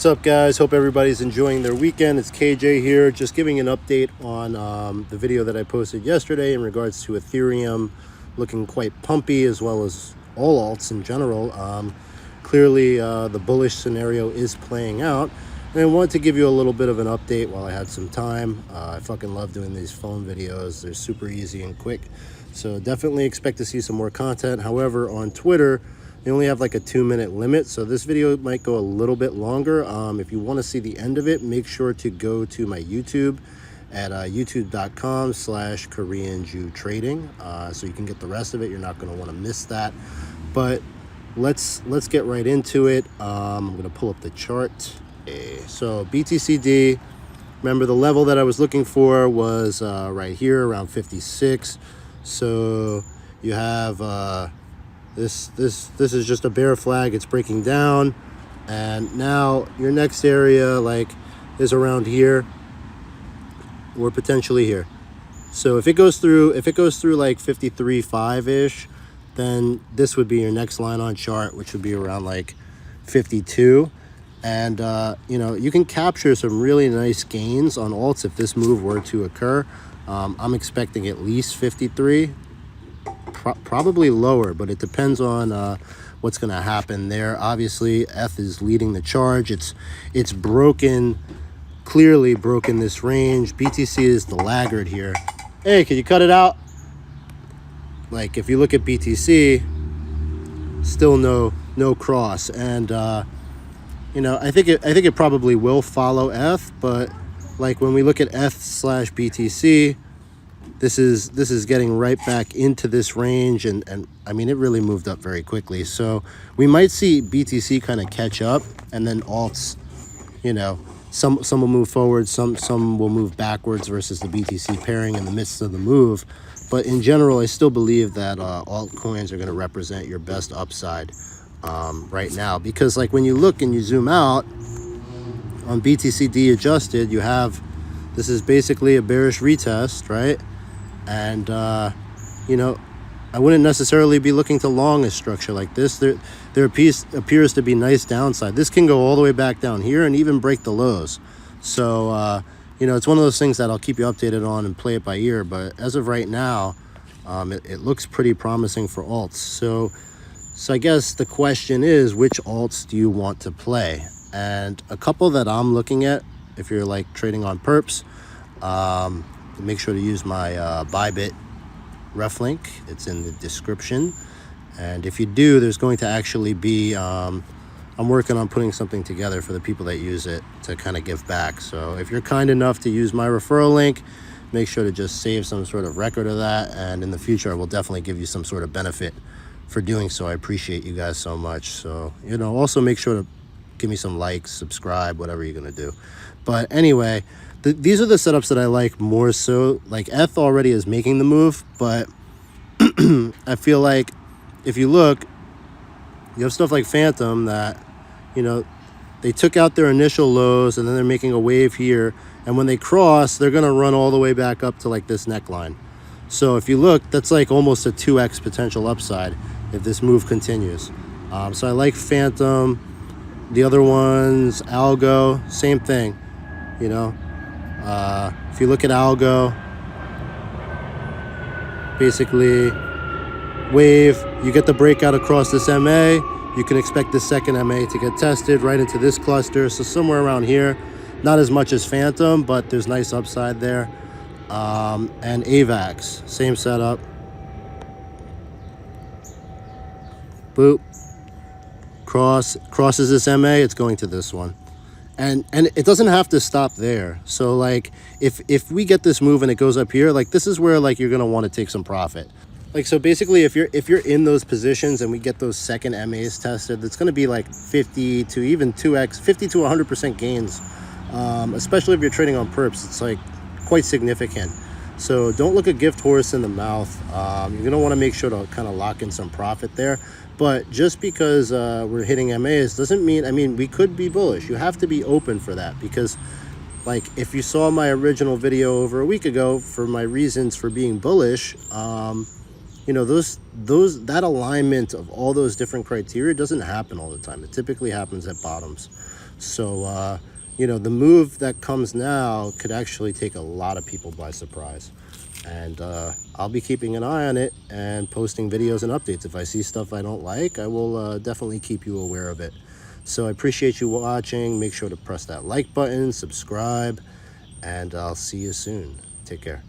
What's up, guys? Hope everybody's enjoying their weekend. It's KJ here, just giving an update on the video that I posted yesterday in regards to Ethereum looking quite pumpy, as well as all alts in general. Clearly the bullish scenario is playing out, and I wanted to give you a little bit of an update while I had some time. I fucking love doing these phone videos. They're super easy and quick, so definitely expect to see some more content. However, on Twitter they only have like a 2-minute limit, so this video might go a little bit longer. If you want to see the end of it, make sure to go to my YouTube at youtube.com/KoreanJewTrading, so you can get the rest of it. You're not going to want to miss that. But let's get right into it. I'm going to pull up the chart. So BTCD, remember the level that I was looking for was right here around 56. So you have this is just a bear flag. It's breaking down, and now your next area is around here or potentially here. So if it goes through like 53.5 ish, then this would be your next line on chart, which would be around like 52. And you know, you can capture some really nice gains on alts if this move were to occur. I'm expecting at least 53, probably lower, but it depends on what's going to happen there. Obviously ETH is leading the charge. It's clearly broken this range. BTC is the laggard here. Hey, can you cut it out? Like, if you look at BTC, still no cross. And you know, I think it probably will follow ETH, but like when we look at ETH/BTC, this is getting right back into this range, and I mean, it really moved up very quickly. So we might see BTC kind of catch up, and then alts, you know, some will move forward, some will move backwards versus the BTC pairing in the midst of the move. But in general, I still believe that altcoins are going to represent your best upside right now, because like when you look and you zoom out on BTCD adjusted, you have, this is basically a bearish retest, right? And you know, I wouldn't necessarily be looking to long a structure like this. There appears to be nice downside. This can go all the way back down here and even break the lows. So you know, it's one of those things that I'll keep you updated on and play it by ear. But as of right now, it looks pretty promising for alts. So I guess the question is, which alts do you want to play? And a couple that I'm looking at, if you're like trading on perps, make sure to use my BYBIT ref link. It's in the description. And if you do, there's going to actually be, I'm working on putting something together for the people that use it to kind of give back. So if you're kind enough to use my referral link, make sure to just save some sort of record of that. And in the future, I will definitely give you some sort of benefit for doing so. I appreciate you guys so much. So, you know, also make sure to give me some likes, subscribe, whatever you're going to do. But anyway, these are the setups that I like more so. Like ETH already is making the move, but I feel like if you look, you have stuff like Phantom that, you know, they took out their initial lows and then they're making a wave here. And when they cross, they're going to run all the way back up to like this neckline. So if you look, that's like almost a 2x potential upside if this move continues. So I like Phantom. The other ones, Algo, same thing, you know. If you look at Algo, basically wave, you get the breakout across this MA, you can expect this second MA to get tested right into this cluster. So somewhere around here, not as much as Phantom, but there's nice upside there. And AVAX, same setup. Boop. Crosses this MA, it's going to this one. And it doesn't have to stop there. So like if we get this move and it goes up here, like this is where like you're gonna want to take some profit. Like, so basically if you're in those positions and we get those second MAs tested, it's gonna be like 50 to even 2x, 50 to 100% gains. Especially if you're trading on perps, it's like quite significant. So don't look a gift horse in the mouth. You're gonna want to make sure to kind of lock in some profit there. But just because we're hitting MAs doesn't mean, I mean, we could be bullish. You have to be open for that, because like if you saw my original video over a week ago for my reasons for being bullish, you know, that alignment of all those different criteria doesn't happen all the time. It typically happens at bottoms. So you know, the move that comes now could actually take a lot of people by surprise. And I'll be keeping an eye on it and posting videos and updates. If I see stuff I don't like, I will definitely keep you aware of it. So I appreciate you watching. Make sure to press that like button, subscribe, and I'll see you soon. Take care.